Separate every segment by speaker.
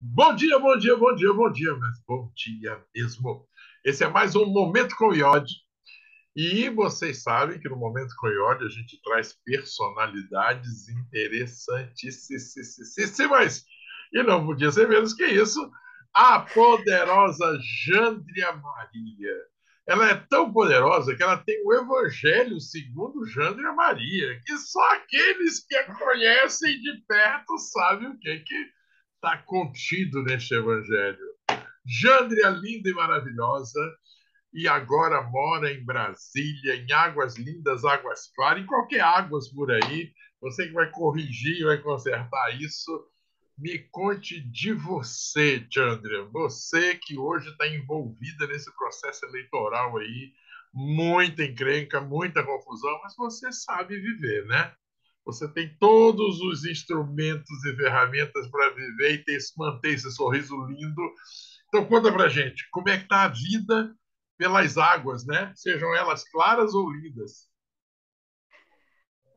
Speaker 1: Bom dia, bom dia, bom dia, bom dia, mas bom dia mesmo. Esse é mais um Momento com Iod. E vocês sabem que no Momento com Iod a gente traz personalidades interessantíssimas. E não podia ser menos que isso, a poderosa Jandria Maria. Ela é tão poderosa que ela tem o Evangelho segundo Jandria Maria, que só aqueles que a conhecem de perto sabem o que está contido neste evangelho. Jandria, linda e maravilhosa, e agora mora em Brasília, em Águas Lindas, Águas Claras, em qualquer águas por aí. Você que vai corrigir, vai consertar isso. Me conte de você, Jandria. Você que hoje está envolvida nesse processo eleitoral aí, muita encrenca, muita confusão, mas você sabe viver, né? Você tem todos os instrumentos e ferramentas para viver e manter esse sorriso lindo. Então conta pra gente, como é que tá a vida pelas águas, né? Sejam elas claras ou lindas.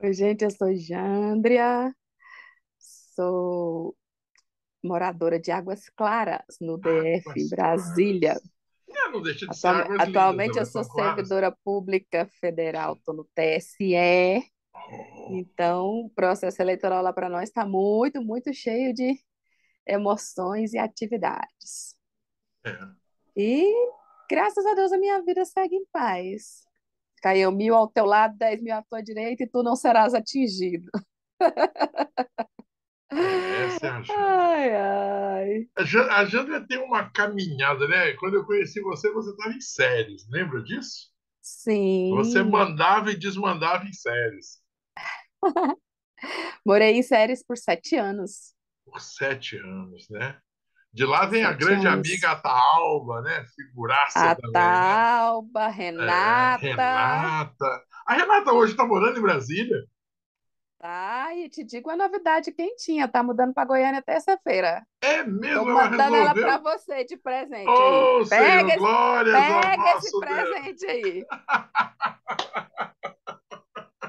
Speaker 2: Oi, gente, eu sou Jandria, sou moradora de Águas Claras, no DF, em
Speaker 1: Águas
Speaker 2: Brasília.
Speaker 1: claras. É, não deixa de ser águas lindas,
Speaker 2: Atualmente eu
Speaker 1: elas
Speaker 2: sou
Speaker 1: são claras.
Speaker 2: servidora pública federal, estou no TSE,
Speaker 1: Oh,
Speaker 2: então o processo eleitoral lá para nós está muito, muito cheio de emoções e atividades.
Speaker 1: é.
Speaker 2: E graças a Deus a minha vida segue em paz. Caiu 1.000 ao teu lado, 10.000 à tua direita e tu não serás atingido.
Speaker 1: Essa é a Jandra.
Speaker 2: Ai, ai.
Speaker 1: A Jandra tem uma caminhada, né? Quando eu conheci você, você estava em séries, lembra disso? Você
Speaker 2: Sim.
Speaker 1: mandava e desmandava em séries.
Speaker 2: Morei em séries por 7 anos.
Speaker 1: Por 7 anos, né? De lá vem a
Speaker 2: Sete
Speaker 1: grande
Speaker 2: anos.
Speaker 1: amiga Ataálba, né? Figuraça
Speaker 2: A
Speaker 1: também, né?
Speaker 2: Talba,
Speaker 1: É,
Speaker 2: Renata,
Speaker 1: Renata. A Renata hoje está morando em Brasília.
Speaker 2: tá? E te digo a novidade quentinha, tá mudando para Goiânia terça-feira.
Speaker 1: É
Speaker 2: Tô
Speaker 1: mesmo, ela
Speaker 2: mandando ela para
Speaker 1: resolveu.
Speaker 2: você de presente aí.
Speaker 1: Oh, Senhor, glórias ao
Speaker 2: Pega esse
Speaker 1: nosso Deus.
Speaker 2: presente aí.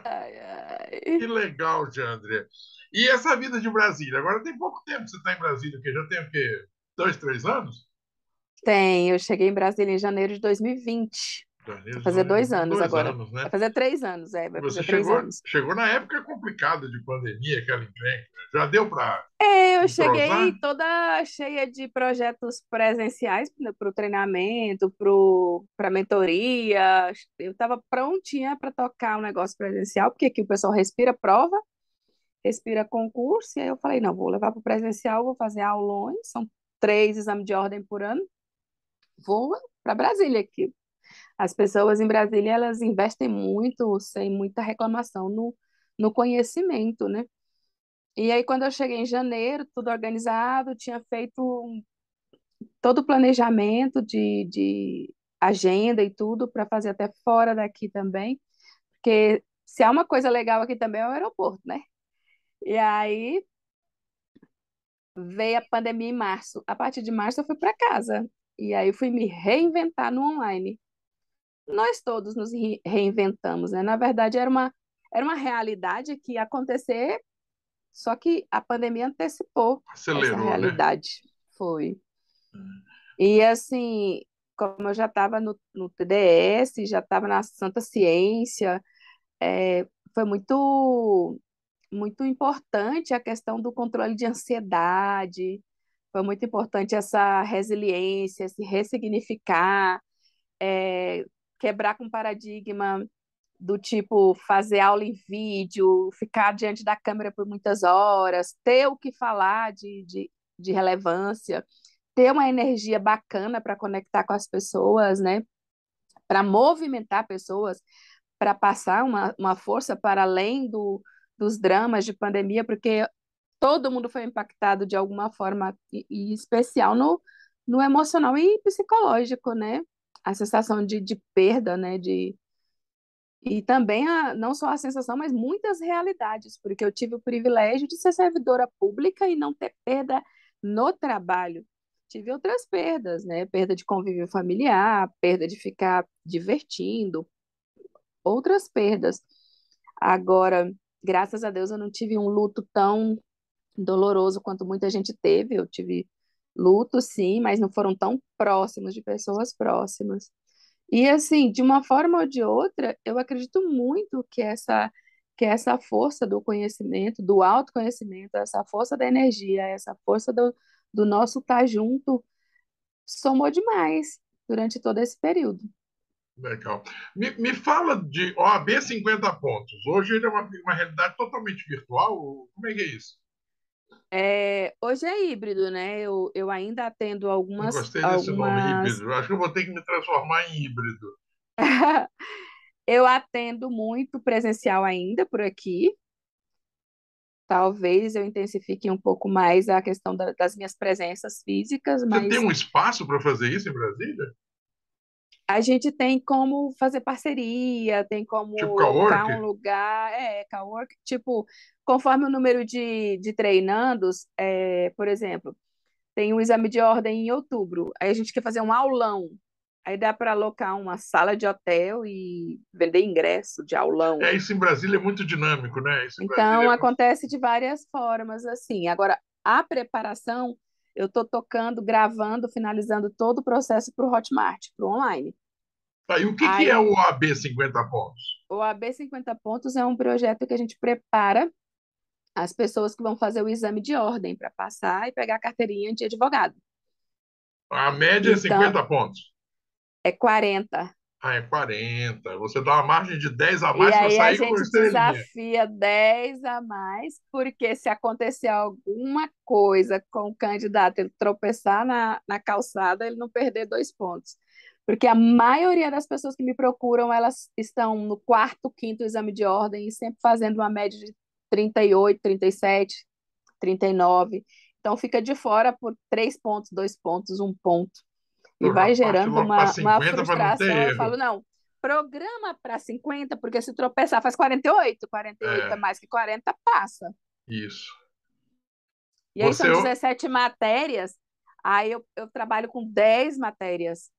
Speaker 2: Ai,
Speaker 1: Que
Speaker 2: ai.
Speaker 1: legal, Jandria. E essa vida de Brasília? Agora tem pouco tempo que você está em Brasília, que já tem o quê? 2, 3 anos?
Speaker 2: Tem, eu cheguei em Brasília em janeiro de 2020.
Speaker 1: Janeiro
Speaker 2: Vai
Speaker 1: de
Speaker 2: fazer
Speaker 1: 2020,
Speaker 2: 2 anos
Speaker 1: dois
Speaker 2: agora.
Speaker 1: anos,
Speaker 2: Vai
Speaker 1: né?
Speaker 2: fazer 3 anos,
Speaker 1: E
Speaker 2: vai
Speaker 1: você
Speaker 2: fazer três
Speaker 1: chegou,
Speaker 2: anos.
Speaker 1: chegou na época complicada de pandemia, aquela encrenca. Já deu para
Speaker 2: Eu
Speaker 1: entrosar?
Speaker 2: cheguei toda cheia de projetos presenciais para o treinamento, para mentoria. Eu estava prontinha para tocar um negócio presencial, porque aqui o pessoal respira prova, respira concurso, e aí eu falei, não, vou levar para o presencial, vou fazer aulões, são 3 exames de ordem por ano, vou para Brasília aqui. As pessoas em Brasília, elas investem muito, sem muita reclamação no conhecimento, né? E aí, quando eu cheguei em janeiro, tudo organizado, tinha feito todo o planejamento de agenda e tudo para fazer até fora daqui também, porque se há uma coisa legal aqui também é o aeroporto, né? E aí veio a pandemia em março. A partir de março eu fui para casa. E aí eu fui me reinventar no online. Nós todos nos reinventamos, né? Na verdade, era uma realidade que ia acontecer, só que a pandemia antecipou essa
Speaker 1: Acelerou, né?
Speaker 2: realidade. Foi. E assim, como eu já estava no TDS, já estava na Santa Ciência, foi muito, muito importante a questão do controle de ansiedade, foi muito importante essa resiliência, se ressignificar, é, quebrar com paradigma do tipo fazer aula em vídeo, ficar diante da câmera por muitas horas, ter o que falar de relevância, ter uma energia bacana para conectar com as pessoas, né? Para movimentar pessoas, para passar uma força para além dos dramas de pandemia, porque todo mundo foi impactado de alguma forma e especial no emocional e psicológico, né? A sensação de perda, né? E também não só a sensação, mas muitas realidades, porque eu tive o privilégio de ser servidora pública e não ter perda no trabalho. Tive outras perdas, né? Perda de convívio familiar, perda de ficar divertindo, outras perdas. Agora, graças a Deus, eu não tive um luto tão doloroso quanto muita gente teve. Eu tive luto, sim, mas não foram tão próximos de pessoas próximas. E assim, de uma forma ou de outra, eu acredito muito que essa força do conhecimento, do autoconhecimento, essa força da energia, essa força do nosso estar junto, somou demais durante todo esse período.
Speaker 1: Legal. Me fala de OAB 50 pontos. Hoje ele é uma realidade totalmente virtual. Como é que é isso?
Speaker 2: É, hoje é híbrido, né? Eu ainda atendo
Speaker 1: Não gostei desse nome,
Speaker 2: algumas.
Speaker 1: híbrido. Acho que eu vou ter que me transformar em híbrido.
Speaker 2: Eu atendo muito presencial ainda por aqui. Talvez eu intensifique um pouco mais a questão das minhas presenças físicas,
Speaker 1: Você tem
Speaker 2: mas
Speaker 1: um espaço para fazer isso em Brasília?
Speaker 2: a gente tem como fazer parceria, tem
Speaker 1: Tipo
Speaker 2: como locar
Speaker 1: cowork?
Speaker 2: um lugar, cowork, tipo, conforme o número de treinandos, por exemplo, tem um exame de ordem em outubro, aí a gente quer fazer um aulão, aí dá para alocar uma sala de hotel e vender ingresso de aulão.
Speaker 1: É, isso em Brasília é muito dinâmico, né? Isso em Brasília
Speaker 2: Então,
Speaker 1: é muito.
Speaker 2: acontece de várias formas, assim. Agora, a preparação, eu estou tocando, gravando, finalizando todo o processo para o Hotmart, para o online.
Speaker 1: Tá, e o que que é
Speaker 2: Aí,
Speaker 1: o AB 50 pontos?
Speaker 2: o AB 50 pontos é um projeto que a gente prepara as pessoas que vão fazer o exame de ordem para passar e pegar a carteirinha de advogado.
Speaker 1: A média é
Speaker 2: Então,
Speaker 1: 50 pontos.
Speaker 2: é 40.
Speaker 1: Ah, é 40. Você dá uma margem de 10 a
Speaker 2: E
Speaker 1: mais para
Speaker 2: aí a
Speaker 1: sair com a
Speaker 2: gente
Speaker 1: estrelinha.
Speaker 2: desafia 10 a mais, porque se acontecer alguma coisa com o candidato, ele tropeçar na calçada, ele não perder 2 pontos. Porque a maioria das pessoas que me procuram, elas estão no quarto, quinto exame de ordem e sempre fazendo uma média de 38, 37, 39. Então fica de fora por 3 pontos, 2 pontos, 1 ponto e
Speaker 1: Eu já
Speaker 2: vai
Speaker 1: parte
Speaker 2: gerando
Speaker 1: logo para
Speaker 2: uma
Speaker 1: 50 para não ter
Speaker 2: frustração. Eu falo,
Speaker 1: erro.
Speaker 2: não, programa para 50 porque se tropeçar faz 48, 48 é
Speaker 1: É,
Speaker 2: mais que 40, passa.
Speaker 1: isso.
Speaker 2: E aí
Speaker 1: Você,
Speaker 2: são 17 matérias, aí eu trabalho com 10 matérias.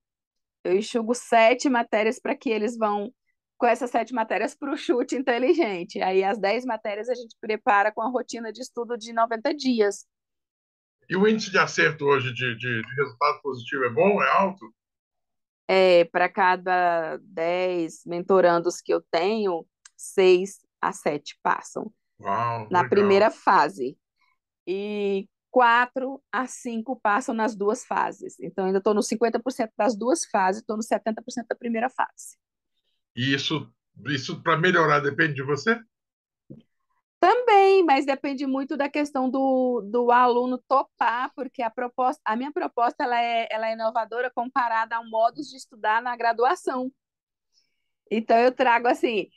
Speaker 2: Eu enxugo 7 matérias para que eles vão com essas 7 matérias para o chute inteligente. Aí as 10 matérias a gente prepara com a rotina de estudo de 90 dias.
Speaker 1: e o índice de acerto hoje de resultado positivo é bom? É alto?
Speaker 2: Para cada 10 mentorandos que eu tenho, 6 a 7 passam
Speaker 1: Uau,
Speaker 2: na
Speaker 1: legal.
Speaker 2: primeira fase e 4 a 5 passam nas duas fases. Então, ainda estou nos 50% das duas fases, estou nos 70% da primeira fase.
Speaker 1: E isso para melhorar depende de você?
Speaker 2: Também, mas depende muito da questão do aluno topar, porque a minha proposta ela é inovadora comparada ao modos de estudar na graduação. Então, eu trago assim,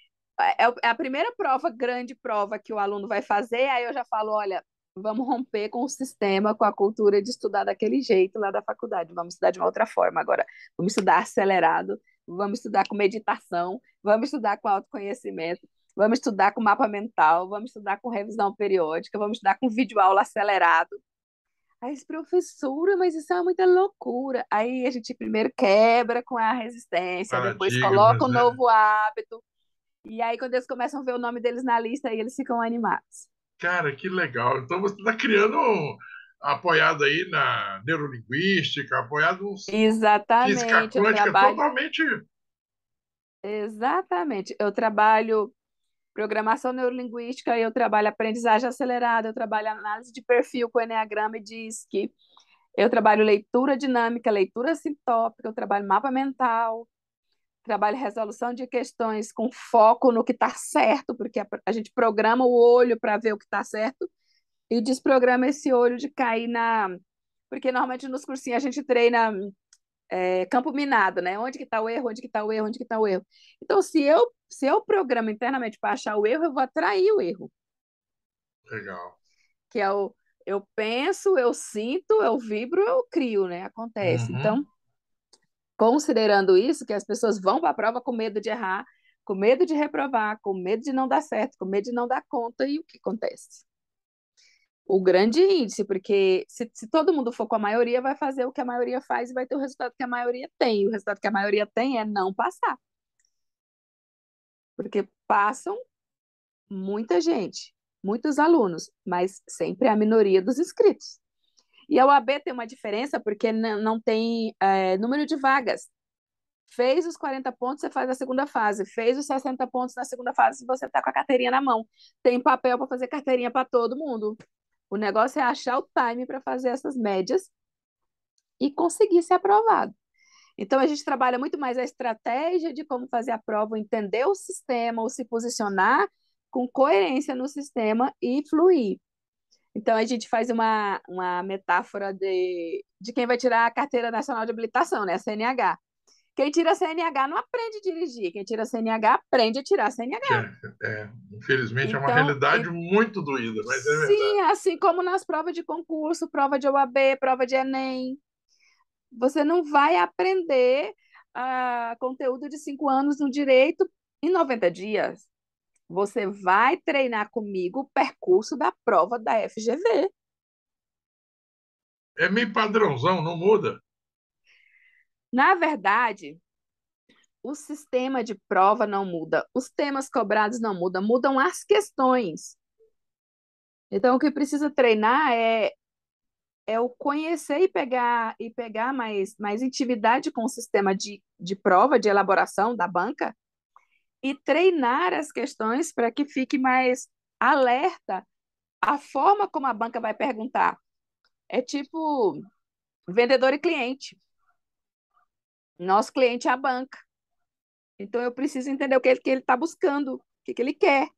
Speaker 2: é a primeira prova, grande prova que o aluno vai fazer, aí eu já falo, olha, vamos romper com o sistema, com a cultura de estudar daquele jeito lá da faculdade, vamos estudar de uma outra forma agora, vamos estudar acelerado, vamos estudar com meditação, vamos estudar com autoconhecimento, vamos estudar com mapa mental, vamos estudar com revisão periódica, vamos estudar com videoaula acelerado. Aí, professora, mas isso é muita loucura. Aí a gente primeiro quebra com a resistência, depois coloca
Speaker 1: Paradigmas,
Speaker 2: um
Speaker 1: né?
Speaker 2: novo hábito, e aí, quando eles começam a ver o nome deles na lista, aí eles ficam animados.
Speaker 1: Cara, que legal. Então você está criando, apoiado aí na neurolinguística, apoiado em física
Speaker 2: Exatamente, eu
Speaker 1: quântica,
Speaker 2: trabalho.
Speaker 1: totalmente.
Speaker 2: Exatamente. Eu trabalho programação neurolinguística, eu trabalho aprendizagem acelerada, eu trabalho análise de perfil com Enneagrama e DISC, eu trabalho leitura dinâmica, leitura sintópica, eu trabalho mapa mental, trabalho resolução de questões com foco no que está certo, porque a gente programa o olho para ver o que está certo e desprograma esse olho de cair na. Porque normalmente nos cursinhos a gente treina campo minado, né? Onde que está o erro, onde que está o erro, onde que está o erro. Então, se eu programo internamente para achar o erro, eu vou atrair o erro,
Speaker 1: Legal.
Speaker 2: que é o eu penso, eu sinto, eu vibro, eu crio, né? Acontece.
Speaker 1: Uhum.
Speaker 2: Então, considerando isso, que as pessoas vão para a prova com medo de errar, com medo de reprovar, com medo de não dar certo, com medo de não dar conta, e o que acontece? O grande índice, porque se todo mundo for com a maioria, vai fazer o que a maioria faz e vai ter o resultado que a maioria tem. E o resultado que a maioria tem é não passar, porque passam muita gente, muitos alunos, mas sempre é a minoria dos inscritos. E a UAB tem uma diferença porque não tem número de vagas. Fez os 40 pontos, você faz a segunda fase. Fez os 60 pontos na segunda fase, você está com a carteirinha na mão. Tem papel para fazer carteirinha para todo mundo. O negócio é achar o time para fazer essas médias e conseguir ser aprovado. Então, a gente trabalha muito mais a estratégia de como fazer a prova, entender o sistema, ou se posicionar com coerência no sistema e fluir. Então, a gente faz uma metáfora de quem vai tirar a Carteira Nacional de Habilitação, né? A CNH. Quem tira a CNH não aprende a dirigir, quem tira a CNH aprende a tirar a CNH.
Speaker 1: Infelizmente é uma
Speaker 2: Então,
Speaker 1: realidade muito doída, mas é verdade.
Speaker 2: sim, assim como nas provas de concurso, prova de OAB, prova de Enem, você não vai aprender conteúdo de 5 anos no direito em 90 dias. Você vai treinar comigo o percurso da prova da FGV.
Speaker 1: É meio padrãozão, não muda.
Speaker 2: Na verdade, o sistema de prova não muda, os temas cobrados não mudam, mudam as questões. Então, o que precisa treinar é o conhecer e pegar mais intimidade com o sistema de prova, de elaboração da banca, e treinar as questões para que fique mais alerta a forma como a banca vai perguntar. É tipo vendedor e cliente. Nosso cliente é a banca. Então eu preciso entender o que ele está buscando, o que ele quer.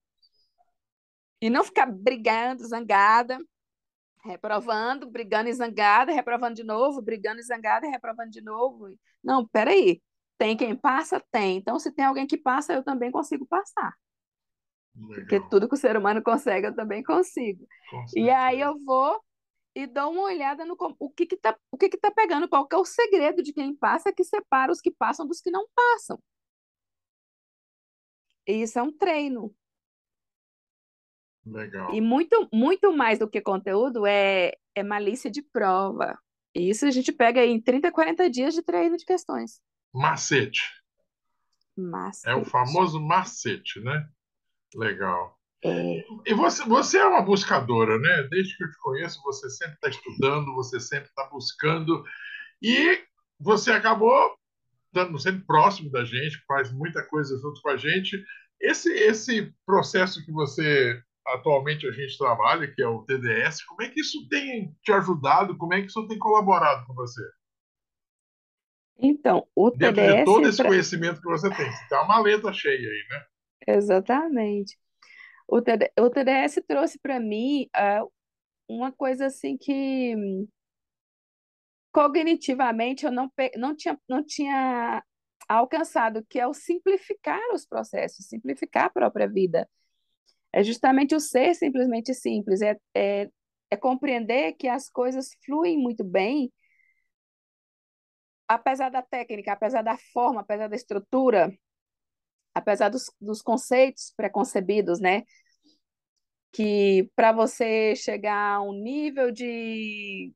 Speaker 2: E não ficar brigando, zangada, reprovando, brigando e zangada, reprovando de novo, brigando e zangada, reprovando de novo. Não, peraí. Tem quem passa? Tem. Então, se tem alguém que passa, eu também consigo passar. Porque
Speaker 1: Legal,
Speaker 2: tudo que o ser humano consegue, eu também consigo.
Speaker 1: com
Speaker 2: E aí
Speaker 1: certeza.
Speaker 2: eu vou e dou uma olhada no o que que tá pegando, qual que é o segredo de quem passa que separa os que passam dos que não passam. E isso é um treino. E
Speaker 1: Legal.
Speaker 2: muito, muito mais do que conteúdo é malícia de prova. E isso a gente pega aí em 30, 40 dias de treino de questões.
Speaker 1: Macete. É o
Speaker 2: Macete.
Speaker 1: famoso macete, né? Legal.
Speaker 2: É.
Speaker 1: E você é uma buscadora, né? Desde que eu te conheço, você sempre está estudando, você sempre está buscando. E você acabou estando sempre próximo da gente, faz muita coisa junto com a gente. Esse processo que você atualmente a gente trabalha, que é o TDS, como é que isso tem te ajudado? Como é que isso tem colaborado com você?
Speaker 2: Então, o
Speaker 1: Dentro de todo
Speaker 2: TDS,
Speaker 1: esse conhecimento que você tem. Você tem uma maleta cheia aí, né?
Speaker 2: exatamente. O TDS trouxe para mim uma coisa assim que cognitivamente eu não tinha alcançado, que é o simplificar os processos, simplificar a própria vida. É justamente o ser simplesmente simples, é compreender que as coisas fluem muito bem, apesar da técnica, apesar da forma, apesar da estrutura, apesar dos conceitos preconcebidos, né? Que para você chegar a um nível de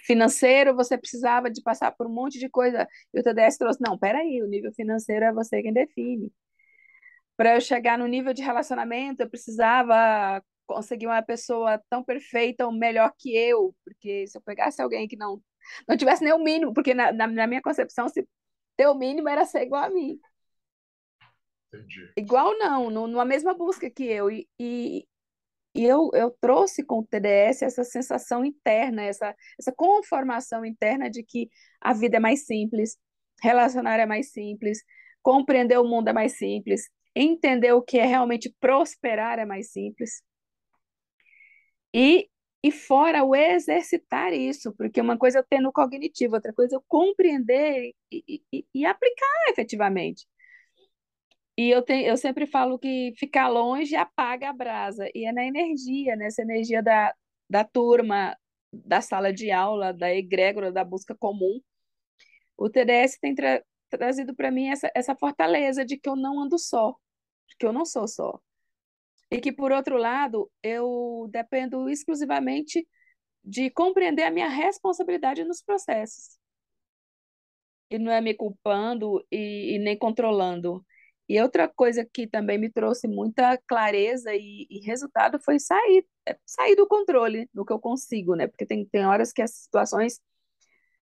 Speaker 2: financeiro, você precisava de passar por um monte de coisa. E o TDS trouxe, não, peraí, o nível financeiro é você quem define. Para eu chegar no nível de relacionamento, eu precisava conseguir uma pessoa tão perfeita ou melhor que eu, porque se eu pegasse alguém que não tivesse nem o mínimo, porque na minha concepção, se ter o mínimo era ser igual a mim.
Speaker 1: Entendi.
Speaker 2: Igual não, numa mesma busca que eu. E eu trouxe com o TDS essa sensação interna, essa conformação interna de que a vida é mais simples, relacionar é mais simples, compreender o mundo é mais simples, entender o que é realmente prosperar é mais simples. E, e fora o exercitar isso, porque uma coisa é eu ter no cognitivo, outra coisa é eu compreender e aplicar efetivamente. E eu sempre falo que ficar longe apaga a brasa, e é na energia, nessa energia da turma, da sala de aula, da egrégora, da busca comum. O TDS tem trazido para mim essa fortaleza de que eu não ando só, de que eu não sou só. E que, por outro lado, eu dependo exclusivamente de compreender a minha responsabilidade nos processos. E não é me culpando e nem controlando. E outra coisa que também me trouxe muita clareza e resultado foi sair do controle do que eu consigo, né? Porque tem horas que as situações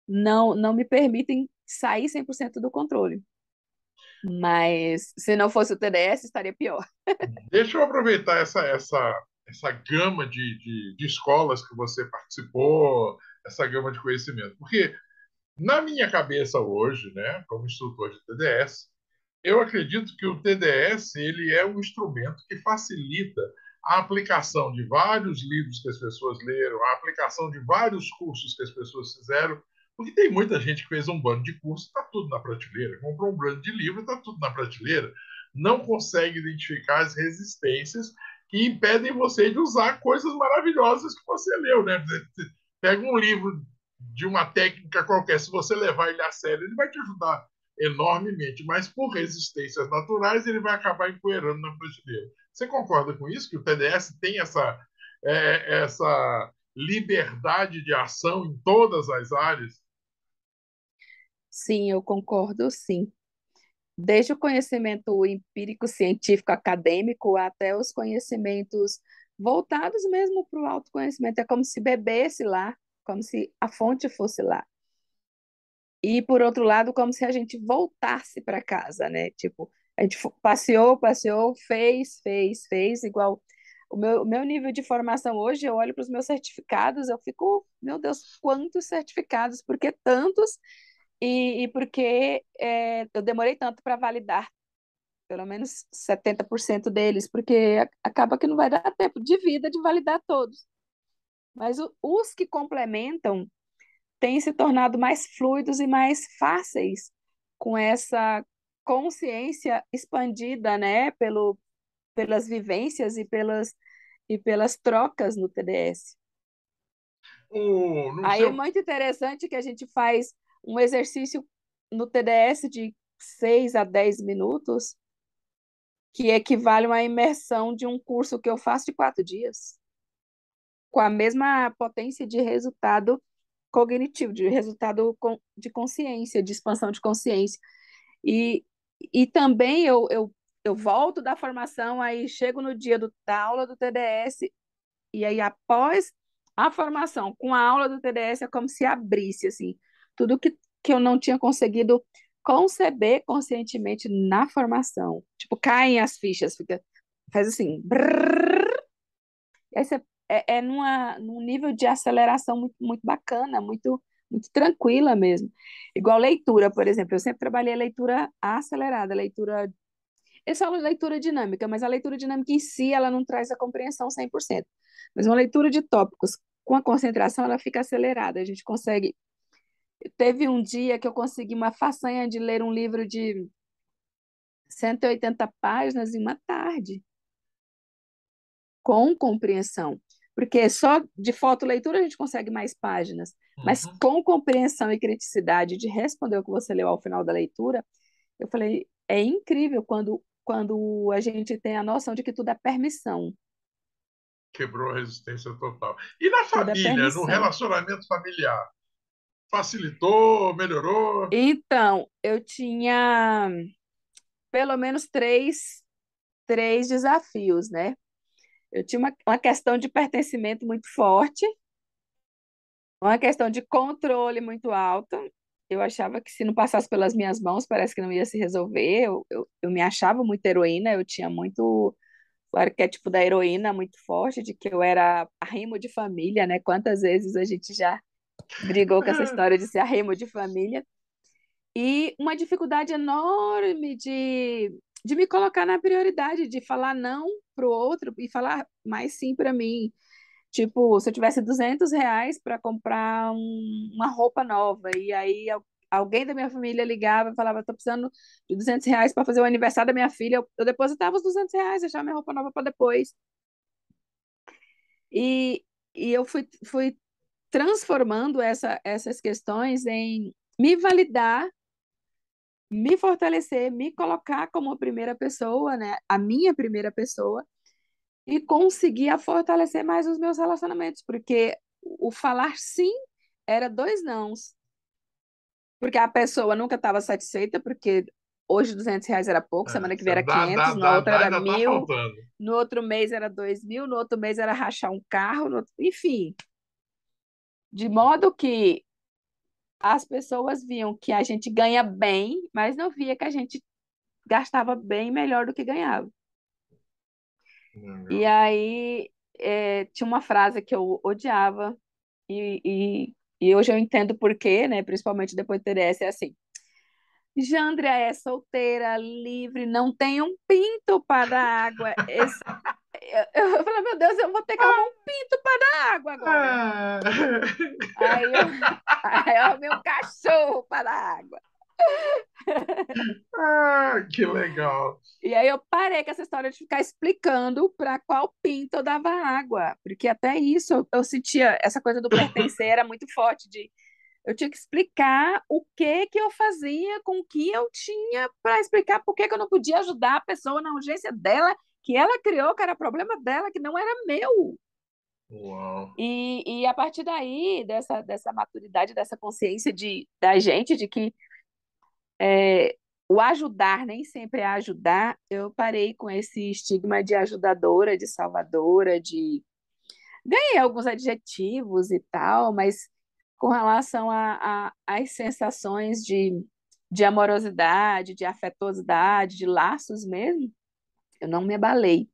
Speaker 2: não me permitem sair 100% do controle. Mas se não fosse o TDS, estaria pior.
Speaker 1: Deixa eu aproveitar essa gama de escolas que você participou, essa gama de conhecimento. Porque na minha cabeça hoje, né, como instrutor de TDS, eu acredito que o TDS ele é um instrumento que facilita a aplicação de vários livros que as pessoas leram, a aplicação de vários cursos que as pessoas fizeram, porque tem muita gente que fez um bando de curso, está tudo na prateleira, comprou um bando de livro, está tudo na prateleira, não consegue identificar as resistências que impedem você de usar coisas maravilhosas que você leu, né? Pega um livro de uma técnica qualquer, se você levar ele a sério, ele vai te ajudar enormemente, mas por resistências naturais ele vai acabar empoeirando na prateleira. Você concorda com isso? Que o TDS tem essa liberdade de ação em todas as áreas?
Speaker 2: Sim, eu concordo, sim. Desde o conhecimento empírico, científico, acadêmico, até os conhecimentos voltados mesmo para o autoconhecimento. É como se bebesse lá, como se a fonte fosse lá. E, por outro lado, como se a gente voltasse para casa, né? Tipo, a gente passeou, passeou, fez, igual o meu nível de formação hoje, eu olho para os meus certificados, eu fico, meu Deus, quantos certificados, por que tantos? E porque eu demorei tanto para validar pelo menos 70% deles, porque acaba que não vai dar tempo de vida de validar todos. Mas os que complementam têm se tornado mais fluidos e mais fáceis com essa consciência expandida, né, pelas vivências e pelas trocas no TDS.
Speaker 1: No
Speaker 2: Aí é
Speaker 1: seu,
Speaker 2: muito interessante que a gente faz um exercício no TDS de 6 a 10 minutos, que equivale a uma imersão de um curso que eu faço de 4 dias, com a mesma potência de resultado cognitivo, de resultado de consciência, de expansão de consciência. E, e também eu volto da formação, aí chego no dia da aula do TDS, e aí após a formação, com a aula do TDS, é como se abrisse, assim, tudo que eu não tinha conseguido conceber conscientemente na formação. Tipo, caem as fichas, faz assim, brrr, e aí você num nível de aceleração muito, muito bacana, muito, muito tranquila mesmo. Igual leitura, por exemplo, eu sempre trabalhei leitura acelerada, leitura. Eles falam de leitura dinâmica, mas a leitura dinâmica em si, ela não traz a compreensão 100%. Mas uma leitura de tópicos com a concentração, ela fica acelerada. A gente consegue. Teve um dia que eu consegui uma façanha de ler um livro de 180 páginas em uma tarde, com compreensão. Porque só de fotoleitura a gente consegue mais páginas, mas
Speaker 1: uhum.
Speaker 2: com compreensão e criticidade de responder o que você leu ao final da leitura, eu falei, é incrível quando a gente tem a noção de que tudo é permissão.
Speaker 1: Quebrou a resistência total. E na
Speaker 2: Tudo é
Speaker 1: família, no
Speaker 2: permissão.
Speaker 1: relacionamento familiar? Facilitou, melhorou?
Speaker 2: Então, eu tinha pelo menos três desafios, né? Eu tinha uma questão de pertencimento muito forte, uma questão de controle muito alta. Eu achava que se não passasse pelas minhas mãos, parece que não ia se resolver. Eu me achava muito heroína, eu tinha muito o arquétipo da heroína muito forte, de que eu era arrimo de família, né? Quantas vezes a gente já brigou com essa história de ser arrimo de família. E uma dificuldade enorme de me colocar na prioridade, de falar não para o outro e falar mais sim para mim. Tipo, se eu tivesse R$ 200 para comprar uma roupa nova, e aí alguém da minha família ligava e falava: tô precisando de R$ 200 para fazer o aniversário da minha filha, eu depositava os R$ 200, deixava minha roupa nova para depois. E eu fui transformando essas questões em me validar, me fortalecer, me colocar como a primeira pessoa, né? A minha primeira pessoa, e conseguir fortalecer mais os meus relacionamentos, porque o falar sim era dois nãos, porque a pessoa nunca estava satisfeita, porque hoje R$ 200 era pouco, semana que vem era
Speaker 1: Dá,
Speaker 2: 500,
Speaker 1: dá,
Speaker 2: na
Speaker 1: dá,
Speaker 2: outra
Speaker 1: dá,
Speaker 2: era
Speaker 1: ainda tá
Speaker 2: 1.000,
Speaker 1: faltando.
Speaker 2: no outro mês era 2.000, no outro mês era rachar um carro, enfim, de modo que as pessoas viam que a gente ganha bem, mas não via que a gente gastava bem melhor do que ganhava. E
Speaker 1: Legal.
Speaker 2: aí tinha uma frase que eu odiava, e hoje eu entendo por quê, né? Principalmente depois do TDS, é assim: Jandria é solteira, livre, não tem um pinto para dar água. Eu falei, meu Deus, eu vou ter que arrumar um pinto para dar água agora.
Speaker 1: Ah,
Speaker 2: Aí eu, aí eu arrumei um cachorro para dar água.
Speaker 1: que legal.
Speaker 2: E aí eu parei com essa história de ficar explicando para qual pinto eu dava água, porque até isso eu sentia essa coisa do pertencer era muito forte, de eu tinha que explicar o que que eu fazia com o que eu tinha para explicar por que que eu não podia ajudar a pessoa na urgência dela, que ela criou, que era problema dela, que não era meu.
Speaker 1: Uau.
Speaker 2: E a partir daí, dessa maturidade, dessa consciência da gente, de que o ajudar nem sempre é ajudar, eu parei com esse estigma de ajudadora, de salvadora, de ganhei alguns adjetivos e tal, mas com relação às sensações de amorosidade, de afetuosidade, de laços mesmo, eu não me abalei,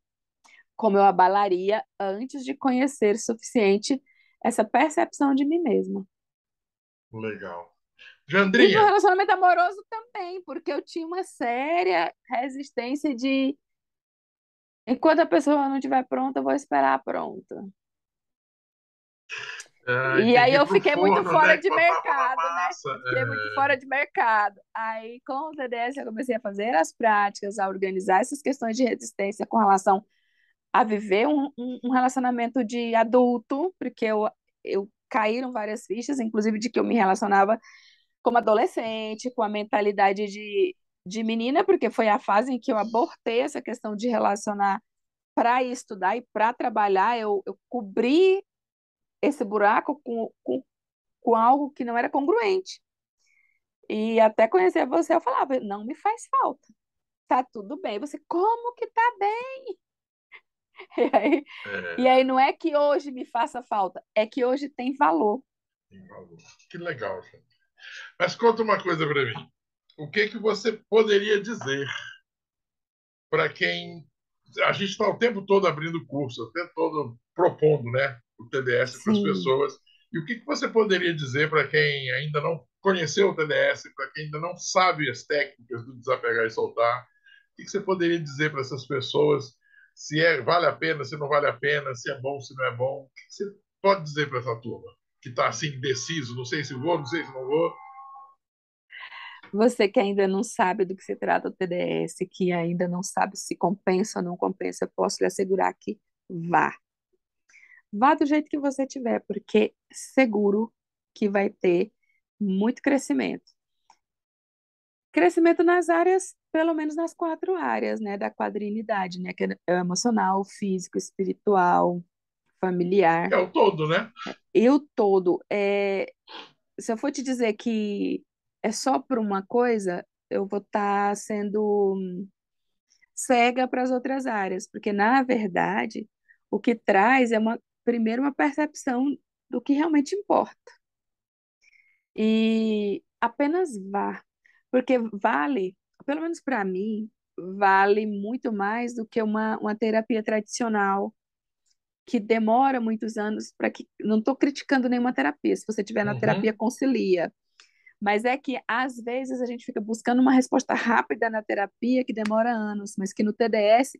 Speaker 2: como eu abalaria antes de conhecer o suficiente essa percepção de mim mesma.
Speaker 1: Legal.
Speaker 2: E no
Speaker 1: Jandrinha,
Speaker 2: relacionamento amoroso também, porque eu tinha uma séria resistência de enquanto a pessoa não estiver pronta, eu vou esperar pronta. E
Speaker 1: tem
Speaker 2: aí
Speaker 1: que ir
Speaker 2: eu
Speaker 1: pro
Speaker 2: fiquei muito
Speaker 1: forno,
Speaker 2: fora
Speaker 1: né?
Speaker 2: de
Speaker 1: Botar a mão na
Speaker 2: mercado, né?
Speaker 1: massa.
Speaker 2: Eu fiquei muito fora de mercado. Aí, com o TDS, eu comecei a fazer as práticas, a organizar essas questões de resistência com relação a viver um relacionamento de adulto, porque eu caíram várias fichas, inclusive de que eu me relacionava como adolescente, com a mentalidade de menina, porque foi a fase em que eu abortei essa questão de relacionar para estudar e para trabalhar. Eu cobri esse buraco com algo que não era congruente. E até conhecer você, eu falava, não me faz falta. Tá tudo bem. Você, como que tá bem? E aí, e
Speaker 1: É,
Speaker 2: aí não é que hoje me faça falta, é que hoje tem valor.
Speaker 1: tem valor. Que legal, gente. Mas conta uma coisa para mim. O que que você poderia dizer para quem a gente está o tempo todo abrindo curso, o tempo todo propondo, né, o TDS para as
Speaker 2: Sim.
Speaker 1: pessoas. E o que que você poderia dizer para quem ainda não conheceu o TDS, para quem ainda não sabe as técnicas do desapegar e soltar? O que que você poderia dizer para essas pessoas? Se vale a pena, se não vale a pena, se é bom, se não é bom? O que que você pode dizer para essa turma que está assim indeciso, não sei se vou, não sei se não vou?
Speaker 2: Você que ainda não sabe do que se trata o TDS, que ainda não sabe se compensa ou não compensa, eu posso lhe assegurar que vá. Vá do jeito que você tiver, porque seguro que vai ter muito crescimento. Crescimento nas áreas, pelo menos nas 4 áreas, né, da quadrinidade, né, que é o emocional, físico, espiritual,
Speaker 1: Que
Speaker 2: familiar.
Speaker 1: é o todo, né?
Speaker 2: E o todo, se eu for te dizer que é só por uma coisa, eu vou estar sendo cega para as outras áreas, porque na verdade o que traz é primeiro uma percepção do que realmente importa. E apenas vá, porque vale, pelo menos para mim, vale muito mais do que uma terapia tradicional que demora muitos anos para que. Não estou criticando nenhuma terapia, se você tiver na terapia,
Speaker 1: Uhum.
Speaker 2: concilia. Mas é que, às vezes, a gente fica buscando uma resposta rápida na terapia que demora anos, mas que no TDS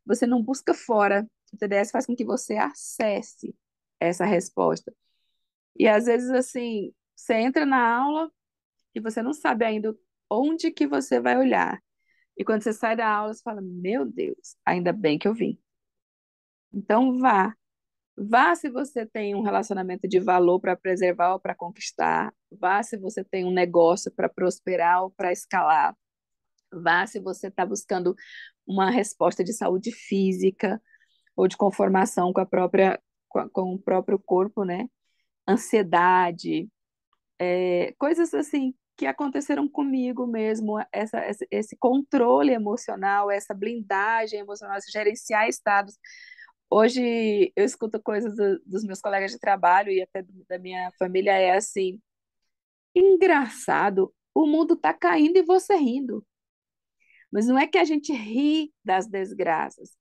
Speaker 2: você não busca fora. O TDS faz com que você acesse essa resposta. E, às vezes, assim, você entra na aula e você não sabe ainda onde que você vai olhar. E quando você sai da aula, você fala, meu Deus, ainda bem que eu vim. Então, vá. Vá se você tem um relacionamento de valor para preservar ou para conquistar. Vá se você tem um negócio para prosperar ou para escalar. Vá se você está buscando uma resposta de saúde física ou de conformação com a própria, com o próprio corpo, né? Ansiedade, coisas assim. que aconteceram comigo mesmo, esse controle emocional, essa blindagem emocional, esse gerenciar estados. Hoje eu escuto coisas dos meus colegas de trabalho e até da minha família, é assim, engraçado, o mundo está caindo e você rindo. Mas não é que a gente ri das desgraças,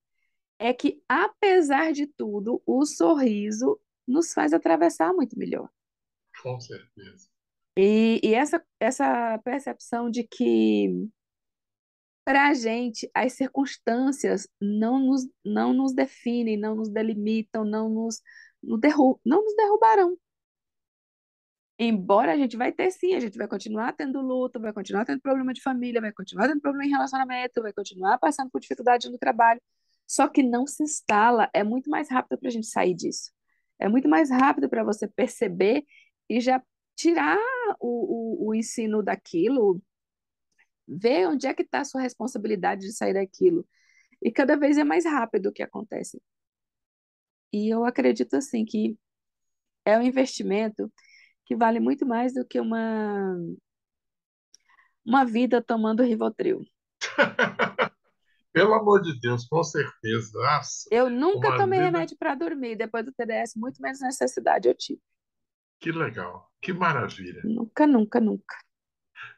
Speaker 2: é que, apesar de tudo, o sorriso nos faz atravessar muito melhor.
Speaker 1: Com certeza.
Speaker 2: E essa percepção de que, para a gente, as circunstâncias não nos definem, não nos delimitam, não nos derrubarão. Embora a gente vai ter sim, a gente vai continuar tendo luto, vai continuar tendo problema de família, vai continuar tendo problema em relacionamento, vai continuar passando por dificuldade no trabalho. Só que não se instala, é muito mais rápido para a gente sair disso. É muito mais rápido para você perceber e já tirar o ensino daquilo, ver onde é que está a sua responsabilidade de sair daquilo. E cada vez é mais rápido o que acontece. E eu acredito assim que é um investimento que vale muito mais do que uma vida tomando Rivotril.
Speaker 1: Pelo amor de Deus, com certeza. Nossa,
Speaker 2: Eu nunca
Speaker 1: uma
Speaker 2: tomei
Speaker 1: vida.
Speaker 2: remédio para dormir. Depois do TDS, muito menos necessidade eu tive.
Speaker 1: Que legal, que maravilha.
Speaker 2: Nunca, nunca, nunca.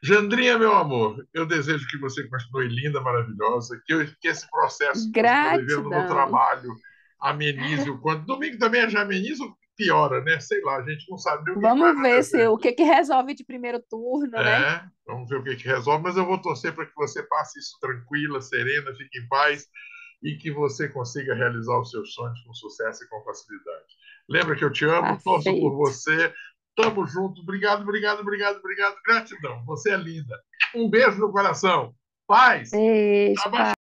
Speaker 1: Jandrinha, meu amor, eu desejo que você continue linda, maravilhosa, que esse processo que você está vivendo no
Speaker 2: Gratidão.
Speaker 1: trabalho amenize o quanto. Domingo também já ameniza ou piora, né? Sei lá, a gente não sabe nem o que vai
Speaker 2: Vamos ver se
Speaker 1: acontecer.
Speaker 2: o que que resolve de primeiro turno, né?
Speaker 1: Vamos ver o que que resolve, mas eu vou torcer para que você passe isso tranquila, serena, fique em paz e que você consiga realizar os seus sonhos com sucesso e com facilidade. Lembra que eu te amo,
Speaker 2: Tá
Speaker 1: torço por
Speaker 2: feito.
Speaker 1: você. Tamo junto. Obrigado, obrigado, obrigado, obrigado. Gratidão. Você é linda. Um beijo no coração. Paz.
Speaker 2: Beijo,
Speaker 1: Abaixa